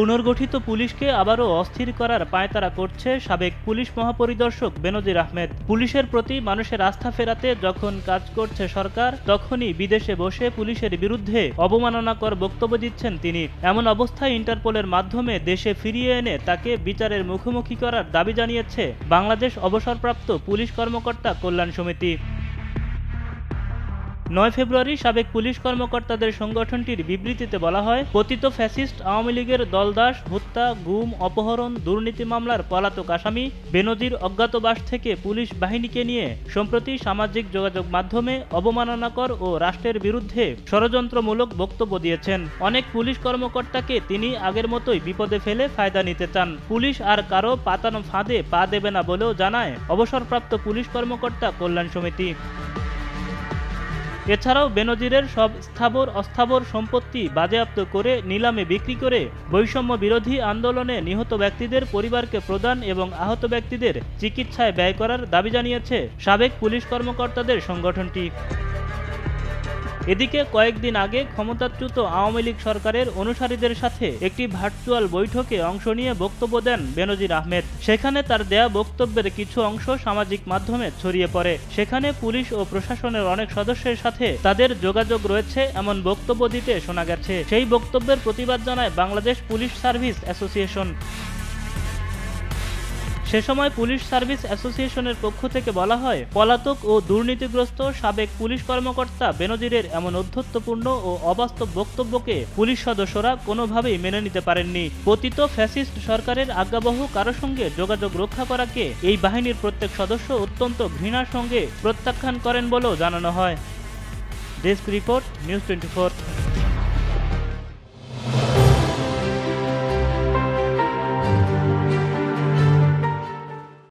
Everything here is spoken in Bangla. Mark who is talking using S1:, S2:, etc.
S1: পুনর্গঠিত পুলিশকে আবারও অস্থির করার পায়তারা করছে সাবেক পুলিশ মহাপরিদর্শক বেনজির আহমেদ। পুলিশের প্রতি মানুষের আস্থা ফেরাতে যখন কাজ করছে সরকার, তখনই বিদেশে বসে পুলিশের বিরুদ্ধে অবমাননাকর বক্তব্য দিচ্ছেন তিনি। এমন অবস্থায় ইন্টারপোলের মাধ্যমে দেশে ফিরিয়ে এনে তাকে বিচারের মুখোমুখি করার দাবি জানিয়েছে বাংলাদেশ অবসরপ্রাপ্ত পুলিশ কর্মকর্তা কল্যাণ সমিতি। ৯ ফেব্রুয়ারি সাবেক পুলিশ কর্মকর্তাদের সংগঠনটির বিবৃতিতে বলা হয়, পতিত ফ্যাসিস্ট আওয়ামী লীগের দলদাস হত্যা, গুম, অপহরণ, দুর্নীতি মামলার পলাতক আসামি বেনজির অজ্ঞাতবাস থেকে পুলিশ বাহিনীকে নিয়ে সম্প্রতি সামাজিক যোগাযোগ মাধ্যমে অবমাননাকর ও রাষ্ট্রের বিরুদ্ধে ষড়যন্ত্রমূলক বক্তব্য দিয়েছেন। অনেক পুলিশ কর্মকর্তাকে তিনি আগের মতোই বিপদে ফেলে ফায়দা নিতে চান। পুলিশ আর কারো পাতানো ফাঁদে পা দেবে না বলেও জানায় অবসরপ্রাপ্ত পুলিশ কর্মকর্তা কল্যাণ সমিতি। এছাড়াও বেনজিরের সব স্থাবর অস্থাবর সম্পত্তি বাজেয়াপ্ত করে নিলামে বিক্রি করে বৈষম্য বিরোধী আন্দোলনে নিহত ব্যক্তিদের পরিবারকে প্রদান এবং আহত ব্যক্তিদের চিকিৎসায় ব্যয় করার দাবি জানিয়েছে সাবেক পুলিশ কর্মকর্তাদের সংগঠনটি। এদিকে কয়েকদিন আগে ক্ষমতাচ্যুত আওয়ামী লীগ সরকারের অনুসারীদের সাথে একটি ভার্চুয়াল বৈঠকে অংশ নিয়ে বক্তব্য দেন বেনজির আহমেদ। সেখানে তার দেয়া বক্তব্যের কিছু অংশ সামাজিক মাধ্যমে ছড়িয়ে পড়ে। সেখানে পুলিশ ও প্রশাসনের অনেক সদস্যের সাথে তাদের যোগাযোগ রয়েছে এমন বক্তব্য দিতে শোনা গেছে। সেই বক্তব্যের প্রতিবাদ জানায় বাংলাদেশ পুলিশ সার্ভিস অ্যাসোসিয়েশন। সে সময় পুলিশ সার্ভিস অ্যাসোসিয়েশনের পক্ষ থেকে বলা হয়, পলাতক ও দুর্নীতিগ্রস্ত সাবেক পুলিশ কর্মকর্তা বেনজিরের এমন ঔদ্ধত্যপূর্ণ ও অবাস্তব বক্তব্যকে পুলিশ সদস্যরা কোনোভাবেই মেনে নিতে পারেননি। পতিত ফ্যাসিস্ট সরকারের আজ্ঞাবহ কারো সঙ্গে যোগাযোগ রক্ষা করাকে এই বাহিনীর প্রত্যেক সদস্য অত্যন্ত ঘৃণার সঙ্গে প্রত্যাখ্যান করেন বলেও জানানো হয়। Desk report, news 24।